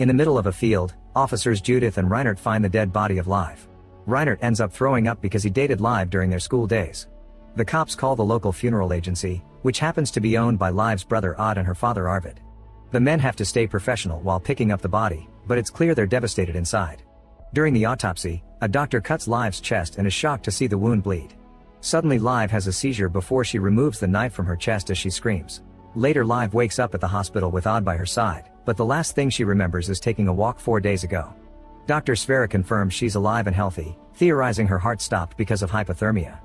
In the middle of a field, officers Judith and Reinert find the dead body of Live. Reinert ends up throwing up because he dated Live during their school days. The cops call the local funeral agency, which happens to be owned by Live's brother Odd and her father Arvid. The men have to stay professional while picking up the body, but it's clear they're devastated inside. During the autopsy, a doctor cuts Live's chest and is shocked to see the wound bleed. Suddenly Live has a seizure before she removes the knife from her chest as she screams. Later Live wakes up at the hospital with Odd by her side, but the last thing she remembers is taking a walk 4 days ago. Dr. Sverre confirms she's alive and healthy, theorizing her heart stopped because of hypothermia.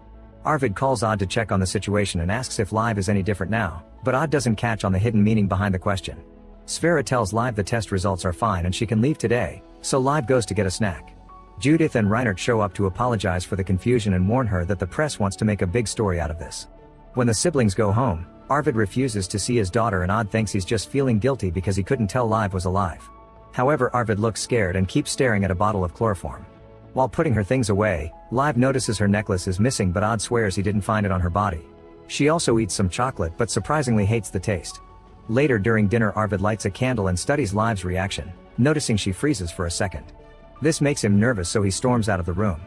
Arvid calls Odd to check on the situation and asks if Live is any different now, but Odd doesn't catch on the hidden meaning behind the question. Sverre tells Live the test results are fine and she can leave today, so Live goes to get a snack. Judith and Reinert show up to apologize for the confusion and warn her that the press wants to make a big story out of this. When the siblings go home, Arvid refuses to see his daughter and Odd thinks he's just feeling guilty because he couldn't tell Live was alive. However, Arvid looks scared and keeps staring at a bottle of chloroform. While putting her things away, Live notices her necklace is missing but Odd swears he didn't find it on her body. She also eats some chocolate but surprisingly hates the taste. Later during dinner Arvid lights a candle and studies Live's reaction, noticing she freezes for a second. This makes him nervous so he storms out of the room.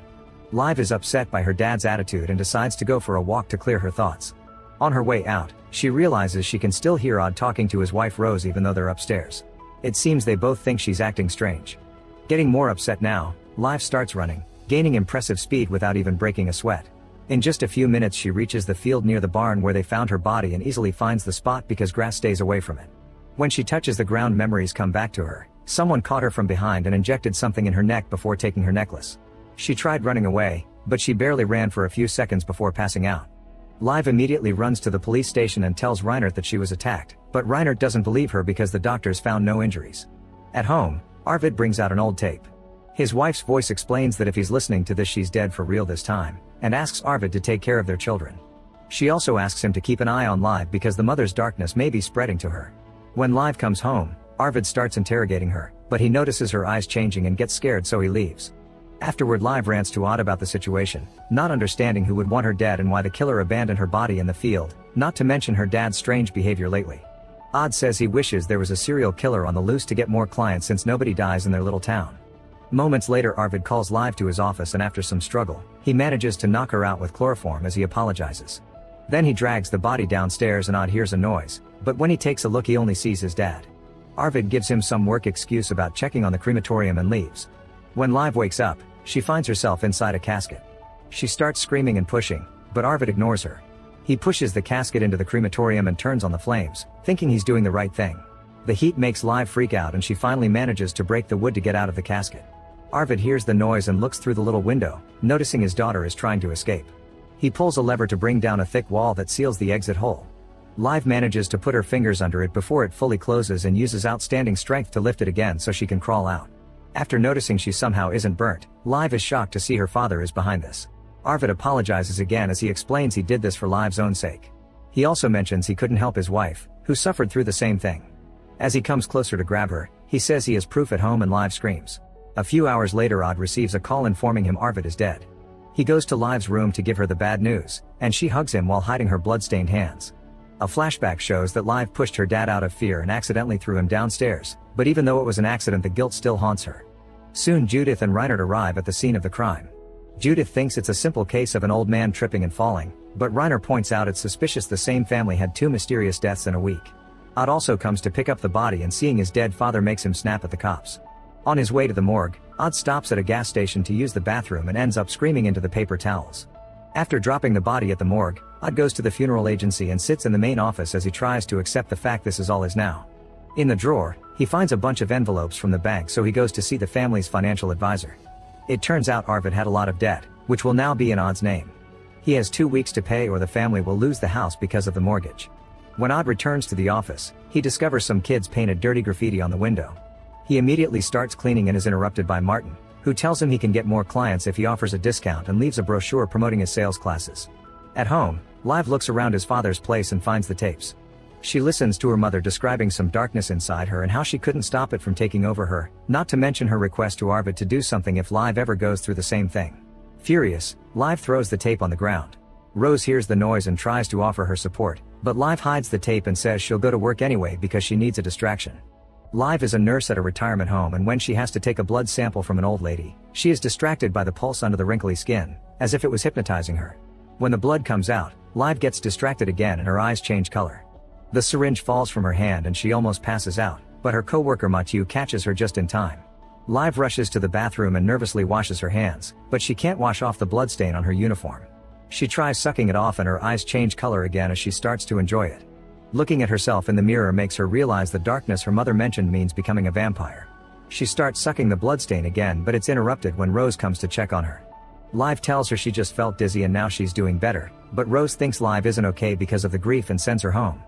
Live is upset by her dad's attitude and decides to go for a walk to clear her thoughts. On her way out, she realizes she can still hear Odd talking to his wife Rose even though they're upstairs. It seems they both think she's acting strange. Getting more upset now, Live starts running, gaining impressive speed without even breaking a sweat. In just a few minutes she reaches the field near the barn where they found her body and easily finds the spot because grass stays away from it. When she touches the ground memories come back to her. Someone caught her from behind and injected something in her neck before taking her necklace. She tried running away, but she barely ran for a few seconds before passing out. Live immediately runs to the police station and tells Reinert that she was attacked, but Reinert doesn't believe her because the doctors found no injuries. At home, Arvid brings out an old tape. His wife's voice explains that if he's listening to this she's dead for real this time, and asks Arvid to take care of their children. She also asks him to keep an eye on Live because the mother's darkness may be spreading to her. When Live comes home, Arvid starts interrogating her, but he notices her eyes changing and gets scared so he leaves. Afterward Live rants to Odd about the situation, not understanding who would want her dead and why the killer abandoned her body in the field, not to mention her dad's strange behavior lately. Odd says he wishes there was a serial killer on the loose to get more clients since nobody dies in their little town. Moments later Arvid calls Live to his office and after some struggle, he manages to knock her out with chloroform as he apologizes. Then he drags the body downstairs and Odd hears a noise, but when he takes a look he only sees his dad. Arvid gives him some work excuse about checking on the crematorium and leaves. When Live wakes up, she finds herself inside a casket. She starts screaming and pushing, but Arvid ignores her. He pushes the casket into the crematorium and turns on the flames, thinking he's doing the right thing. The heat makes Live freak out and she finally manages to break the wood to get out of the casket. Arvid hears the noise and looks through the little window, noticing his daughter is trying to escape. He pulls a lever to bring down a thick wall that seals the exit hole. Live manages to put her fingers under it before it fully closes and uses outstanding strength to lift it again so she can crawl out. After noticing she somehow isn't burnt, Live is shocked to see her father is behind this. Arvid apologizes again as he explains he did this for Live's own sake. He also mentions he couldn't help his wife, who suffered through the same thing. As he comes closer to grab her, he says he has proof at home and Live screams. A few hours later Odd receives a call informing him Arvid is dead. He goes to Live's room to give her the bad news, and she hugs him while hiding her blood-stained hands. A flashback shows that Live pushed her dad out of fear and accidentally threw him downstairs, but even though it was an accident the guilt still haunts her. Soon Judith and Reinert arrive at the scene of the crime. Judith thinks it's a simple case of an old man tripping and falling, but Reinert points out it's suspicious the same family had 2 mysterious deaths in a week. Odd also comes to pick up the body and seeing his dead father makes him snap at the cops. On his way to the morgue, Odd stops at a gas station to use the bathroom and ends up screaming into the paper towels. After dropping the body at the morgue, Odd goes to the funeral agency and sits in the main office as he tries to accept the fact this is all his now. In the drawer, he finds a bunch of envelopes from the bank so he goes to see the family's financial advisor. It turns out Arvid had a lot of debt, which will now be in Odd's name. He has 2 weeks to pay or the family will lose the house because of the mortgage. When Odd returns to the office, he discovers some kids painted dirty graffiti on the window. He immediately starts cleaning and is interrupted by Martin, who tells him he can get more clients if he offers a discount and leaves a brochure promoting his sales classes. At home, Live looks around his father's place and finds the tapes. She listens to her mother describing some darkness inside her and how she couldn't stop it from taking over her, not to mention her request to Arvid to do something if Live ever goes through the same thing. Furious, Live throws the tape on the ground. Rose hears the noise and tries to offer her support, but Live hides the tape and says she'll go to work anyway because she needs a distraction. Live is a nurse at a retirement home, and when she has to take a blood sample from an old lady, she is distracted by the pulse under the wrinkly skin, as if it was hypnotizing her. When the blood comes out, Live gets distracted again and her eyes change color. The syringe falls from her hand and she almost passes out, but her co-worker Mathieu catches her just in time. Live rushes to the bathroom and nervously washes her hands, but she can't wash off the bloodstain on her uniform. She tries sucking it off and her eyes change color again as she starts to enjoy it. Looking at herself in the mirror makes her realize the darkness her mother mentioned means becoming a vampire. She starts sucking the bloodstain again, but it's interrupted when Rose comes to check on her. Live tells her she just felt dizzy and now she's doing better, but Rose thinks Live isn't okay because of the grief and sends her home.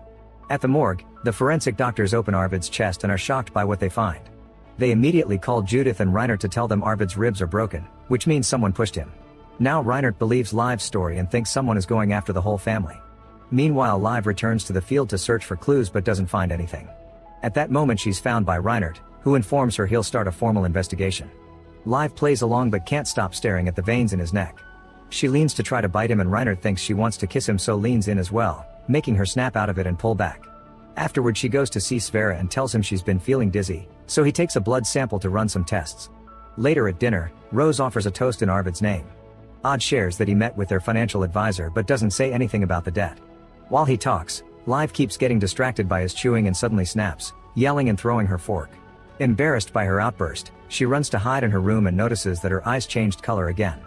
At the morgue, the forensic doctors open Arvid's chest and are shocked by what they find. They immediately call Judith and Reinert to tell them Arvid's ribs are broken, which means someone pushed him. Now Reinert believes Live's story and thinks someone is going after the whole family. Meanwhile, Live returns to the field to search for clues but doesn't find anything. At that moment she's found by Reinert, who informs her he'll start a formal investigation. Live plays along but can't stop staring at the veins in his neck. She leans to try to bite him and Reinert thinks she wants to kiss him, so leans in as well, making her snap out of it and pull back. Afterward she goes to see Sverre and tells him she's been feeling dizzy, so he takes a blood sample to run some tests. Later at dinner, Rose offers a toast in Arvid's name. Odd shares that he met with their financial advisor but doesn't say anything about the debt. While he talks, Live keeps getting distracted by his chewing and suddenly snaps, yelling and throwing her fork. Embarrassed by her outburst, she runs to hide in her room and notices that her eyes changed color again.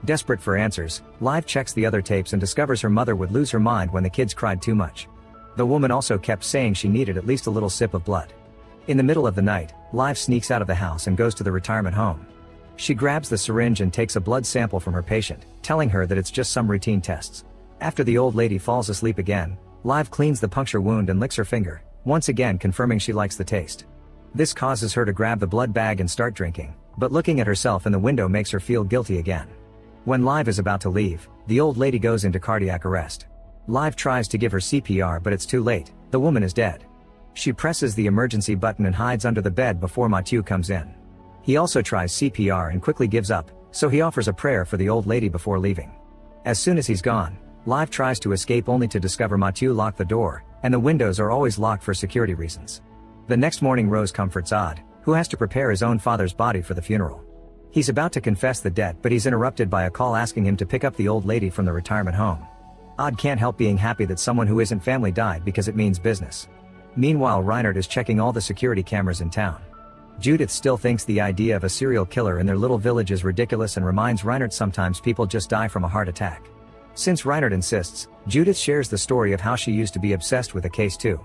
Desperate for answers, Live checks the other tapes and discovers her mother would lose her mind when the kids cried too much. The woman also kept saying she needed at least a little sip of blood. In the middle of the night, Live sneaks out of the house and goes to the retirement home. She grabs the syringe and takes a blood sample from her patient, telling her that it's just some routine tests. After the old lady falls asleep again, Live cleans the puncture wound and licks her finger, once again confirming she likes the taste. This causes her to grab the blood bag and start drinking, but looking at herself in the window makes her feel guilty again. When Live is about to leave, the old lady goes into cardiac arrest. Live tries to give her CPR but it's too late, the woman is dead. She presses the emergency button and hides under the bed before Mathieu comes in. He also tries CPR and quickly gives up, so he offers a prayer for the old lady before leaving. As soon as he's gone, Live tries to escape only to discover Mathieu locked the door, and the windows are always locked for security reasons. The next morning Rose comforts Odd, who has to prepare his own father's body for the funeral. He's about to confess the debt but he's interrupted by a call asking him to pick up the old lady from the retirement home. Odd can't help being happy that someone who isn't family died because it means business. Meanwhile, Reinert is checking all the security cameras in town. Judith still thinks the idea of a serial killer in their little village is ridiculous and reminds Reinert sometimes people just die from a heart attack. Since Reinert insists, Judith shares the story of how she used to be obsessed with the case too.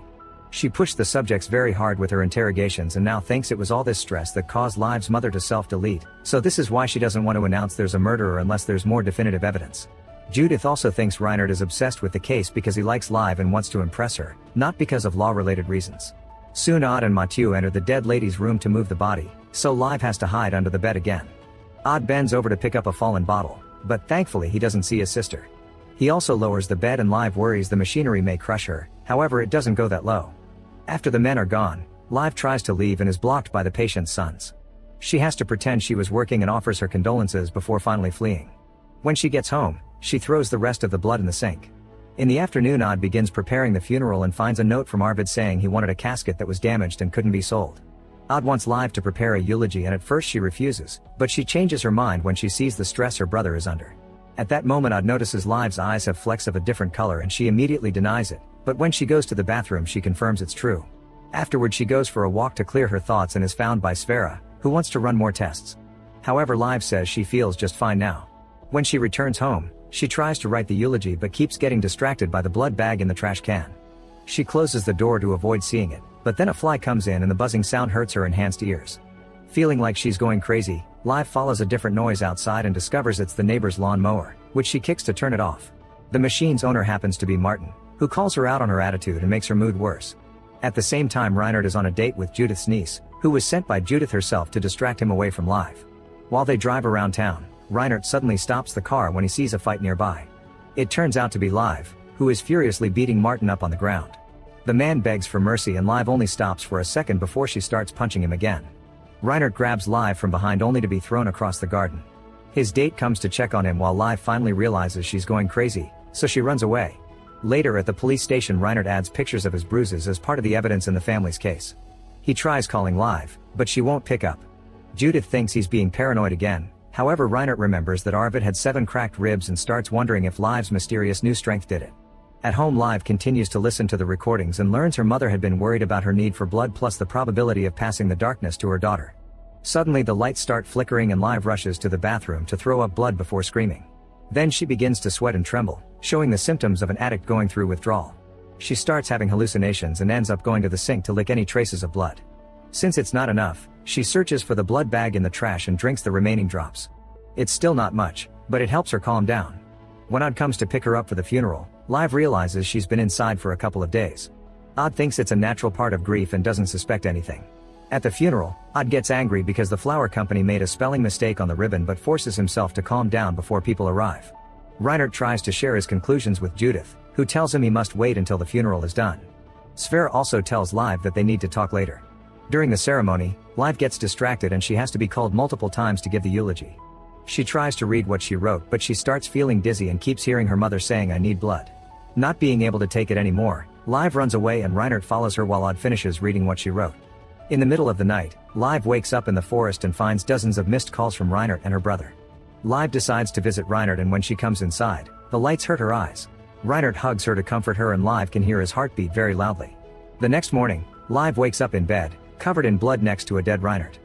She pushed the subjects very hard with her interrogations and now thinks it was all this stress that caused Live's mother to self-delete, so this is why she doesn't want to announce there's a murderer unless there's more definitive evidence. Judith also thinks Reinert is obsessed with the case because he likes Live and wants to impress her, not because of law-related reasons. Soon Odd and Mathieu enter the dead lady's room to move the body, so Live has to hide under the bed again. Odd bends over to pick up a fallen bottle, but thankfully he doesn't see his sister. He also lowers the bed and Live worries the machinery may crush her, however it doesn't go that low. After the men are gone, Live tries to leave and is blocked by the patient's sons. She has to pretend she was working and offers her condolences before finally fleeing. When she gets home, she throws the rest of the blood in the sink. In the afternoon, Odd begins preparing the funeral and finds a note from Arvid saying he wanted a casket that was damaged and couldn't be sold. Odd wants Live to prepare a eulogy and at first she refuses, but she changes her mind when she sees the stress her brother is under. At that moment Odd notices Live's eyes have flecks of a different color and she immediately denies it, but when she goes to the bathroom she confirms it's true. Afterward she goes for a walk to clear her thoughts and is found by Sverre, who wants to run more tests. However, Live says she feels just fine now. When she returns home, she tries to write the eulogy but keeps getting distracted by the blood bag in the trash can. She closes the door to avoid seeing it, but then a fly comes in and the buzzing sound hurts her enhanced ears. Feeling like she's going crazy, Live follows a different noise outside and discovers it's the neighbor's lawn mower, which she kicks to turn it off. The machine's owner happens to be Martin, who calls her out on her attitude and makes her mood worse. At the same time, Reinert is on a date with Judith's niece, who was sent by Judith herself to distract him away from Live. While they drive around town, Reinert suddenly stops the car when he sees a fight nearby. It turns out to be Live, who is furiously beating Martin up on the ground. The man begs for mercy and Live only stops for a second before she starts punching him again. Reinert grabs Live from behind only to be thrown across the garden. His date comes to check on him while Live finally realizes she's going crazy, so she runs away. Later at the police station, Reinert adds pictures of his bruises as part of the evidence in the family's case. He tries calling Live, but she won't pick up. Judith thinks he's being paranoid again. However, Reinert remembers that Arvid had 7 cracked ribs and starts wondering if Live's mysterious new strength did it. At home, Live continues to listen to the recordings and learns her mother had been worried about her need for blood plus the probability of passing the darkness to her daughter. Suddenly the lights start flickering and Live rushes to the bathroom to throw up blood before screaming. Then she begins to sweat and tremble, showing the symptoms of an addict going through withdrawal. She starts having hallucinations and ends up going to the sink to lick any traces of blood. Since it's not enough, she searches for the blood bag in the trash and drinks the remaining drops. It's still not much, but it helps her calm down. When Odd comes to pick her up for the funeral, Live realizes she's been inside for a couple of days. Odd thinks it's a natural part of grief and doesn't suspect anything. At the funeral, Odd gets angry because the flower company made a spelling mistake on the ribbon but forces himself to calm down before people arrive. Reinert tries to share his conclusions with Judith, who tells him he must wait until the funeral is done. Sverre also tells Live that they need to talk later. During the ceremony, Live gets distracted and she has to be called multiple times to give the eulogy. She tries to read what she wrote but she starts feeling dizzy and keeps hearing her mother saying, "I need blood." Not being able to take it anymore, Live runs away and Reinert follows her while Odd finishes reading what she wrote. In the middle of the night, Live wakes up in the forest and finds dozens of missed calls from Reinert and her brother. Live decides to visit Reinert and when she comes inside, the lights hurt her eyes. Reinert hugs her to comfort her and Live can hear his heartbeat very loudly. The next morning, Live wakes up in bed, covered in blood next to a dead Reinert.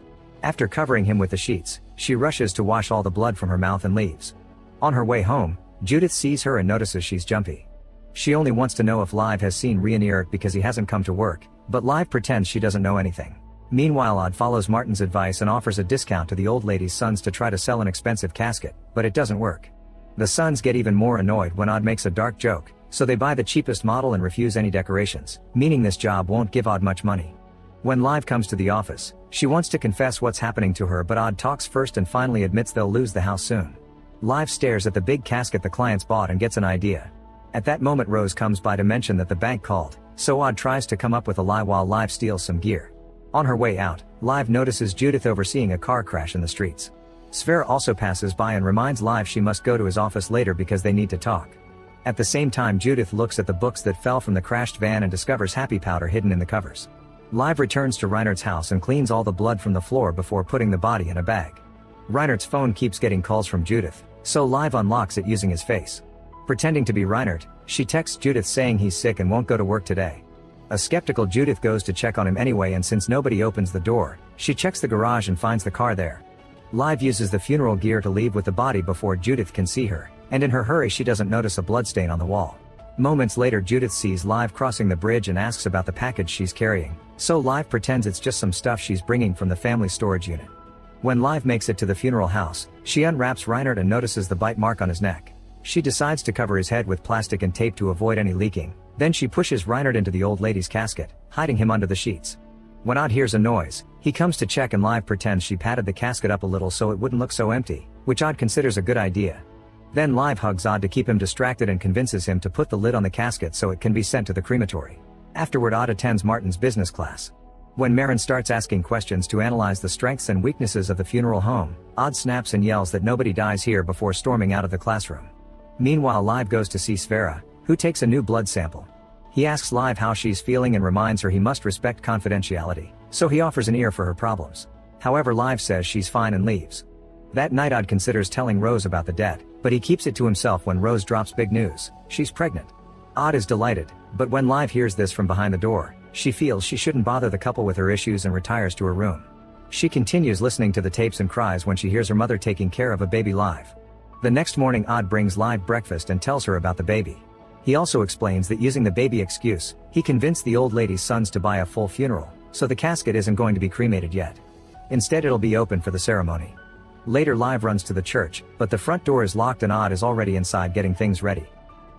After covering him with the sheets, she rushes to wash all the blood from her mouth and leaves. On her way home, Judith sees her and notices she's jumpy. She only wants to know if Live has seen Reinert because he hasn't come to work, but Live pretends she doesn't know anything. Meanwhile, Odd follows Martin's advice and offers a discount to the old lady's sons to try to sell an expensive casket, but it doesn't work. The sons get even more annoyed when Odd makes a dark joke, so they buy the cheapest model and refuse any decorations, meaning this job won't give Odd much money. When Live comes to the office, she wants to confess what's happening to her but Odd talks first and finally admits they'll lose the house soon. Live stares at the big casket the clients bought and gets an idea. At that moment Rose comes by to mention that the bank called, so Odd tries to come up with a lie while Live steals some gear. On her way out, Live notices Judith overseeing a car crash in the streets. Sverre also passes by and reminds Live she must go to his office later because they need to talk. At the same time, Judith looks at the books that fell from the crashed van and discovers happy powder hidden in the covers. Live returns to Reinert's house and cleans all the blood from the floor before putting the body in a bag. Reinert's phone keeps getting calls from Judith, so Live unlocks it using his face. Pretending to be Reinert, she texts Judith saying he's sick and won't go to work today. A skeptical Judith goes to check on him anyway, and since nobody opens the door, she checks the garage and finds the car there. Live uses the funeral gear to leave with the body before Judith can see her, and in her hurry she doesn't notice a bloodstain on the wall. Moments later, Judith sees Live crossing the bridge and asks about the package she's carrying, so Live pretends it's just some stuff she's bringing from the family storage unit. When Live makes it to the funeral house, she unwraps Reinert and notices the bite mark on his neck. She decides to cover his head with plastic and tape to avoid any leaking, then she pushes Reinert into the old lady's casket, hiding him under the sheets. When Odd hears a noise, he comes to check and Live pretends she padded the casket up a little so it wouldn't look so empty, which Odd considers a good idea. Then Live hugs Odd to keep him distracted and convinces him to put the lid on the casket so it can be sent to the crematory. Afterward, Odd attends Martin's business class. When Marin starts asking questions to analyze the strengths and weaknesses of the funeral home, Odd snaps and yells that nobody dies here before storming out of the classroom. Meanwhile, Live goes to see Sverre, who takes a new blood sample. He asks Live how she's feeling and reminds her he must respect confidentiality, so he offers an ear for her problems. However, Live says she's fine and leaves. That night, Odd considers telling Rose about the debt, but he keeps it to himself when Rose drops big news: she's pregnant. Odd is delighted, but when Live hears this from behind the door, she feels she shouldn't bother the couple with her issues and retires to her room. She continues listening to the tapes and cries when she hears her mother taking care of a baby Live. The next morning, Odd brings Live breakfast and tells her about the baby. He also explains that using the baby excuse, he convinced the old lady's sons to buy a full funeral, so the casket isn't going to be cremated yet. Instead, it'll be open for the ceremony. Later, Live runs to the church, but the front door is locked and Odd is already inside getting things ready.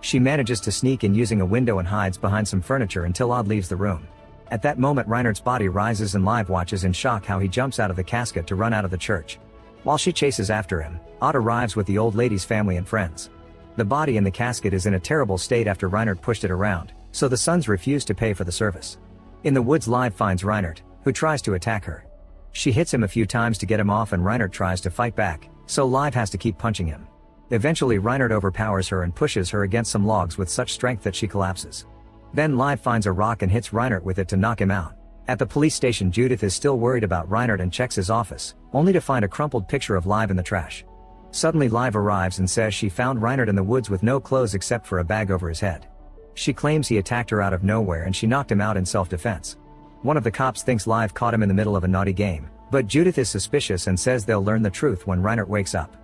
She manages to sneak in using a window and hides behind some furniture until Odd leaves the room. At that moment, Reinert's body rises and Live watches in shock how he jumps out of the casket to run out of the church. While she chases after him, Odd arrives with the old lady's family and friends. The body in the casket is in a terrible state after Reinert pushed it around, so the sons refuse to pay for the service. In the woods, Live finds Reinert, who tries to attack her. She hits him a few times to get him off and Reinert tries to fight back, so Live has to keep punching him. Eventually, Reinert overpowers her and pushes her against some logs with such strength that she collapses. Then Live finds a rock and hits Reinert with it to knock him out. At the police station, Judith is still worried about Reinhardt and checks his office, only to find a crumpled picture of Live in the trash. Suddenly Live arrives and says she found Reinhardt in the woods with no clothes except for a bag over his head. She claims he attacked her out of nowhere and she knocked him out in self-defense. One of the cops thinks Live caught him in the middle of a naughty game, but Judith is suspicious and says they'll learn the truth when Reinhardt wakes up.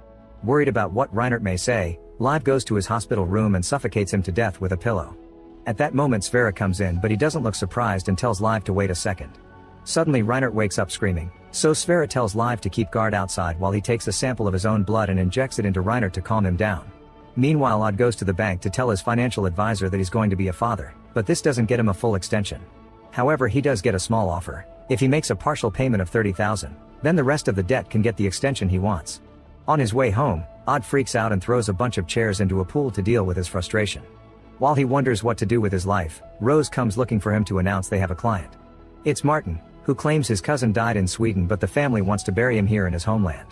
Worried about what Reinhardt may say, Live goes to his hospital room and suffocates him to death with a pillow. At that moment Sverre comes in, but he doesn't look surprised and tells Live to wait a second. Suddenly Reinhardt wakes up screaming, so Sverre tells Live to keep guard outside while he takes a sample of his own blood and injects it into Reinhardt to calm him down. Meanwhile, Odd goes to the bank to tell his financial advisor that he's going to be a father, but this doesn't get him a full extension. However, he does get a small offer. If he makes a partial payment of $30,000, then the rest of the debt can get the extension he wants. On his way home, Odd freaks out and throws a bunch of chairs into a pool to deal with his frustration. While he wonders what to do with his life, Rose comes looking for him to announce they have a client. It's Martin, who claims his cousin died in Sweden but the family wants to bury him here in his homeland.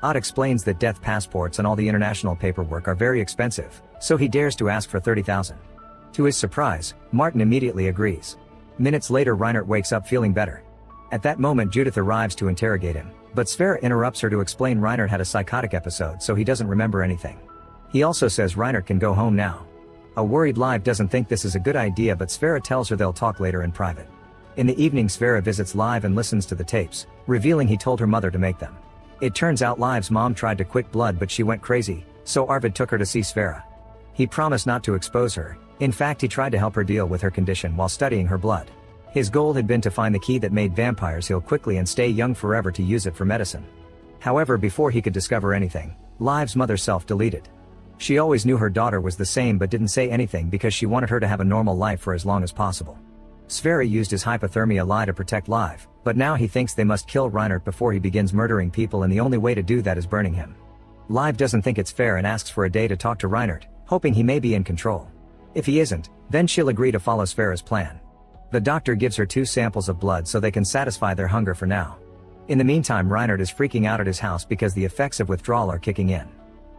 Odd explains that death passports and all the international paperwork are very expensive, so he dares to ask for $30,000. To his surprise, Martin immediately agrees. Minutes later, Reinhardt wakes up feeling better. At that moment, Judith arrives to interrogate him, but Sverre interrupts her to explain Reinhardt had a psychotic episode so he doesn't remember anything. He also says Reinhardt can go home now. A worried Live doesn't think this is a good idea, but Sverre tells her they'll talk later in private. In the evening, Sverre visits Live and listens to the tapes, revealing he told her mother to make them. It turns out Live's mom tried to quit blood but she went crazy, so Arvid took her to see Sverre. He promised not to expose her. In fact, he tried to help her deal with her condition while studying her blood. His goal had been to find the key that made vampires heal quickly and stay young forever to use it for medicine. However, before he could discover anything, Live's mother self-deleted. She always knew her daughter was the same but didn't say anything because she wanted her to have a normal life for as long as possible. Sverre used his hypothermia lie to protect Live, but now he thinks they must kill Reinhardt before he begins murdering people, and the only way to do that is burning him. Live doesn't think it's fair and asks for a day to talk to Reinhardt, hoping he may be in control. If he isn't, then she'll agree to follow Sverre's plan. The doctor gives her 2 samples of blood so they can satisfy their hunger for now. In the meantime, Reinhardt is freaking out at his house because the effects of withdrawal are kicking in.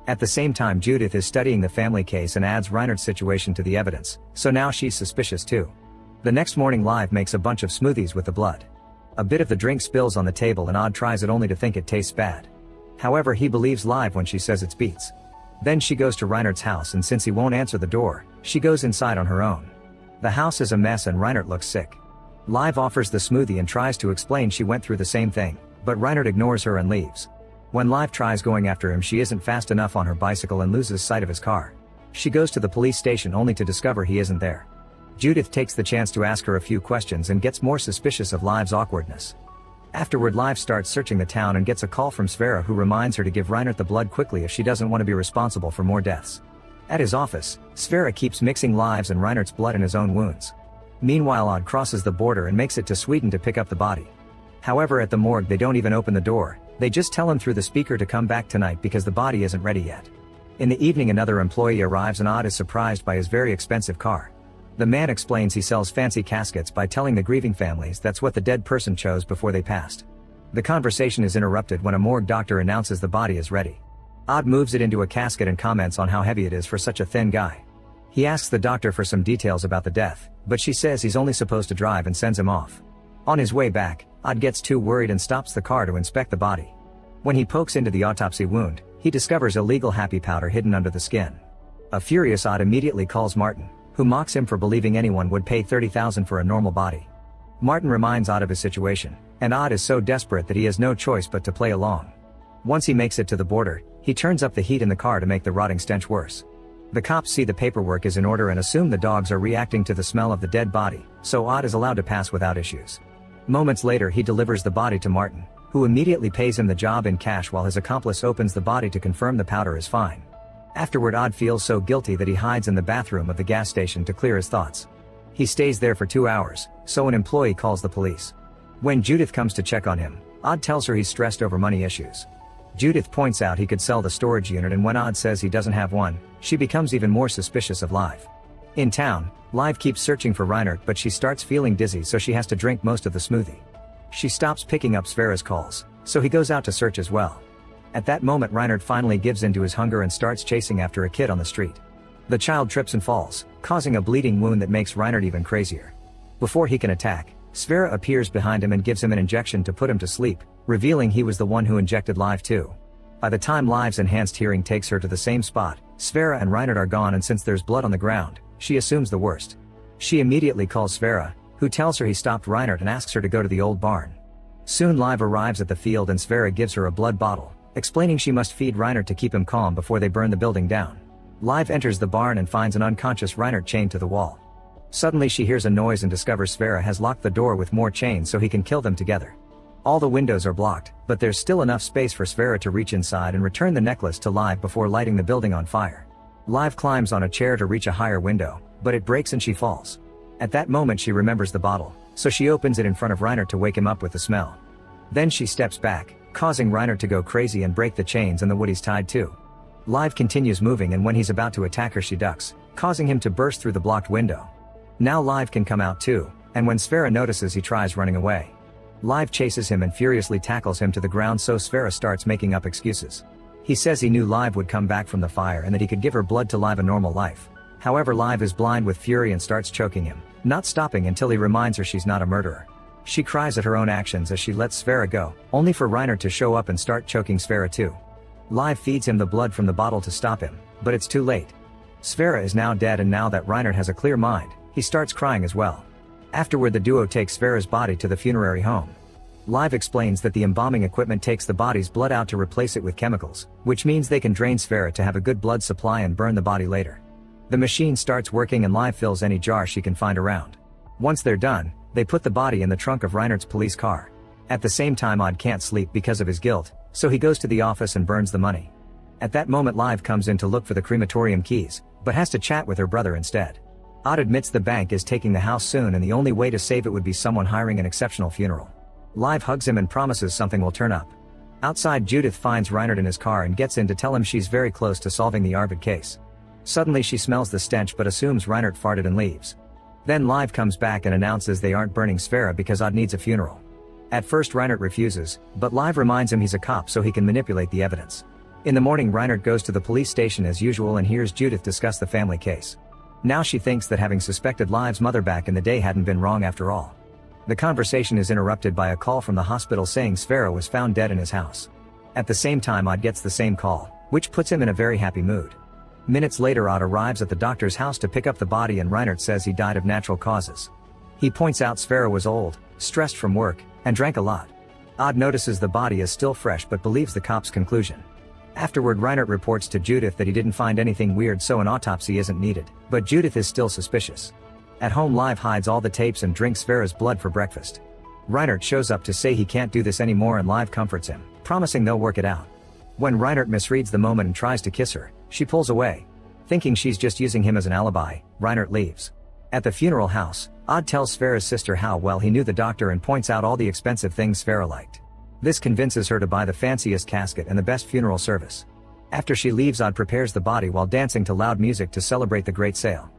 At the same time, Judith is studying the family case and adds Reinhardt's situation to the evidence, so now she's suspicious too. The next morning, Live makes a bunch of smoothies with the blood. A bit of the drink spills on the table and Odd tries it only to think it tastes bad. However, he believes Live when she says it's beets. Then she goes to Reinhardt's house, and since he won't answer the door, she goes inside on her own. The house is a mess and Reinhardt looks sick. Live offers the smoothie and tries to explain she went through the same thing, but Reinhardt ignores her and leaves. When Live tries going after him, she isn't fast enough on her bicycle and loses sight of his car. She goes to the police station only to discover he isn't there. Judith takes the chance to ask her a few questions and gets more suspicious of Live's awkwardness. Afterward, Live starts searching the town and gets a call from Sverre, who reminds her to give Reinhardt the blood quickly if she doesn't want to be responsible for more deaths. At his office, Sverre keeps mixing Live's and Reinhardt's blood in his own wounds. Meanwhile, Odd crosses the border and makes it to Sweden to pick up the body. However, at the morgue they don't even open the door, they just tell him through the speaker to come back tonight because the body isn't ready yet. In the evening, another employee arrives and Odd is surprised by his very expensive car. The man explains he sells fancy caskets by telling the grieving families that's what the dead person chose before they passed. The conversation is interrupted when a morgue doctor announces the body is ready. Odd moves it into a casket and comments on how heavy it is for such a thin guy. He asks the doctor for some details about the death, but she says he's only supposed to drive and sends him off. On his way back, Odd gets too worried and stops the car to inspect the body. When he pokes into the autopsy wound, he discovers illegal happy powder hidden under the skin. A furious Odd immediately calls Martin, who mocks him for believing anyone would pay $30,000 for a normal body. Martin reminds Odd of his situation, and Odd is so desperate that he has no choice but to play along. Once he makes it to the border, he turns up the heat in the car to make the rotting stench worse. The cops see the paperwork is in order and assume the dogs are reacting to the smell of the dead body, so Odd is allowed to pass without issues. Moments later, he delivers the body to Martin, who immediately pays him the job in cash while his accomplice opens the body to confirm the powder is fine. Afterward, Odd feels so guilty that he hides in the bathroom of the gas station to clear his thoughts. He stays there for 2 hours, so an employee calls the police. When Judith comes to check on him, Odd tells her he's stressed over money issues. Judith points out he could sell the storage unit, and when Odd says he doesn't have one, she becomes even more suspicious of Live. In town, Live keeps searching for Reinhardt, but she starts feeling dizzy, so she has to drink most of the smoothie. She stops picking up Sverre's calls, so he goes out to search as well. At that moment, Reinhardt finally gives in to his hunger and starts chasing after a kid on the street. The child trips and falls, causing a bleeding wound that makes Reinhardt even crazier. Before he can attack, Sverre appears behind him and gives him an injection to put him to sleep, revealing he was the one who injected Live too. By the time Live's enhanced hearing takes her to the same spot, Sverre and Reinert are gone, and since there's blood on the ground, she assumes the worst. She immediately calls Sverre, who tells her he stopped Reinert and asks her to go to the old barn. Soon Live arrives at the field and Sverre gives her a blood bottle, explaining she must feed Reinert to keep him calm before they burn the building down. Live enters the barn and finds an unconscious Reinert chained to the wall. Suddenly she hears a noise and discovers Sverre has locked the door with more chains so he can kill them together. All the windows are blocked, but there's still enough space for Sverre to reach inside and return the necklace to Live before lighting the building on fire. Live climbs on a chair to reach a higher window, but it breaks and she falls. At that moment she remembers the bottle, so she opens it in front of Reinert to wake him up with the smell. Then she steps back, causing Reinert to go crazy and break the chains and the wood he's tied to. Live continues moving, and when he's about to attack her she ducks, causing him to burst through the blocked window. Now Live can come out too, and when Sverre notices he tries running away. Live chases him and furiously tackles him to the ground, so Sverre starts making up excuses. He says he knew Live would come back from the fire and that he could give her blood to Live a normal life. However, Live is blind with fury and starts choking him, not stopping until he reminds her she's not a murderer. She cries at her own actions as she lets Sverre go, only for Reinert to show up and start choking Sverre too. Live feeds him the blood from the bottle to stop him, but it's too late. Sverre is now dead, and now that Reinert has a clear mind, he starts crying as well. Afterward the duo takes Sverre's body to the funerary home. Live explains that the embalming equipment takes the body's blood out to replace it with chemicals, which means they can drain Sverre to have a good blood supply and burn the body later. The machine starts working and Live fills any jar she can find around. Once they're done, they put the body in the trunk of Reinert's police car. At the same time Odd can't sleep because of his guilt, so he goes to the office and burns the money. At that moment Live comes in to look for the crematorium keys, but has to chat with her brother instead. Odd admits the bank is taking the house soon and the only way to save it would be someone hiring an exceptional funeral. Live hugs him and promises something will turn up. Outside, Judith finds Reinert in his car and gets in to tell him she's very close to solving the Arvid case. Suddenly she smells the stench but assumes Reinert farted and leaves. Then Live comes back and announces they aren't burning Sverre because Odd needs a funeral. At first Reinert refuses, but Live reminds him he's a cop so he can manipulate the evidence. In the morning Reinert goes to the police station as usual and hears Judith discuss the family case. Now she thinks that having suspected Live's mother back in the day hadn't been wrong after all. The conversation is interrupted by a call from the hospital saying Sverre was found dead in his house. At the same time Odd gets the same call, which puts him in a very happy mood. Minutes later Odd arrives at the doctor's house to pick up the body and Reinert says he died of natural causes. He points out Sverre was old, stressed from work, and drank a lot. Odd notices the body is still fresh but believes the cop's conclusion. Afterward Reinert reports to Judith that he didn't find anything weird so an autopsy isn't needed, but Judith is still suspicious. At home Live hides all the tapes and drinks Sverre's blood for breakfast. Reinert shows up to say he can't do this anymore and Live comforts him, promising they'll work it out. When Reinert misreads the moment and tries to kiss her, she pulls away. Thinking she's just using him as an alibi, Reinert leaves. At the funeral house, Odd tells Sverre's sister how well he knew the doctor and points out all the expensive things Sverre liked. This convinces her to buy the fanciest casket and the best funeral service. After she leaves Odd prepares the body while dancing to loud music to celebrate the great sale.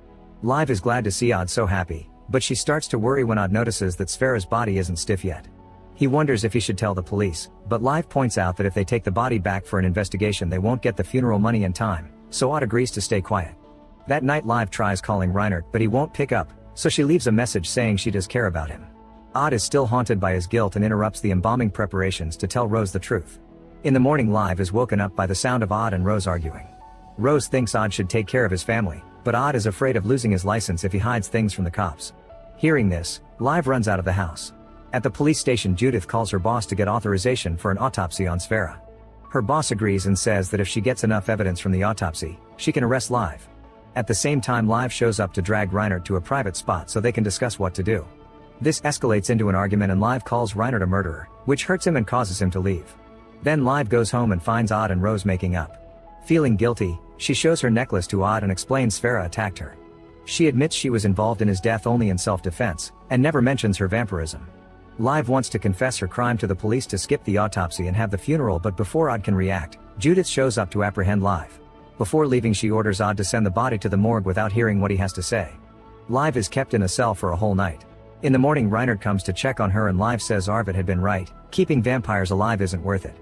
Live is glad to see Odd so happy, but she starts to worry when Odd notices that Sverre's body isn't stiff yet. He wonders if he should tell the police, but Live points out that if they take the body back for an investigation they won't get the funeral money in time, so Odd agrees to stay quiet. That night Live tries calling Reinert but he won't pick up, so she leaves a message saying she does care about him. Odd is still haunted by his guilt and interrupts the embalming preparations to tell Rose the truth. In the morning Live is woken up by the sound of Odd and Rose arguing. Rose thinks Odd should take care of his family, but Odd is afraid of losing his license if he hides things from the cops. Hearing this, Live runs out of the house. At the police station Judith calls her boss to get authorization for an autopsy on Sverre. Her boss agrees and says that if she gets enough evidence from the autopsy, she can arrest Live. At the same time Live shows up to drag Reinert to a private spot so they can discuss what to do. This escalates into an argument and Live calls Reinert a murderer, which hurts him and causes him to leave. Then Live goes home and finds Odd and Rose making up. Feeling guilty, she shows her necklace to Odd and explains Sverre attacked her. She admits she was involved in his death only in self-defense, and never mentions her vampirism. Live wants to confess her crime to the police to skip the autopsy and have the funeral, but before Odd can react, Judith shows up to apprehend Live. Before leaving she orders Odd to send the body to the morgue without hearing what he has to say. Live is kept in a cell for a whole night. In the morning Reinert comes to check on her and Live says Arvid had been right, keeping vampires alive isn't worth it.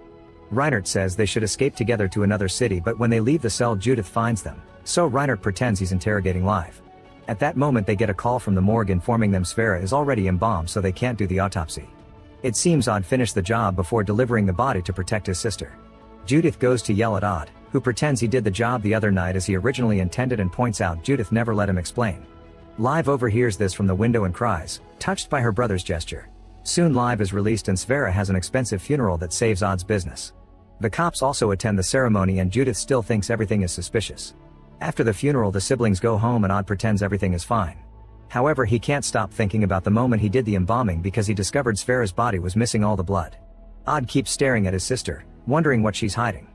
Reinert says they should escape together to another city, but when they leave the cell Judith finds them, so Reinert pretends he's interrogating Live. At that moment they get a call from the morgue informing them Sverre is already embalmed so they can't do the autopsy. It seems Odd finished the job before delivering the body to protect his sister. Judith goes to yell at Odd, who pretends he did the job the other night as he originally intended and points out Judith never let him explain. Liv overhears this from the window and cries, touched by her brother's gesture. Soon Liv is released and Sverre has an expensive funeral that saves Odd's business. The cops also attend the ceremony and Judith still thinks everything is suspicious. After the funeral the siblings go home and Odd pretends everything is fine. However, he can't stop thinking about the moment he did the embalming because he discovered Sverre's body was missing all the blood. Odd keeps staring at his sister, wondering what she's hiding.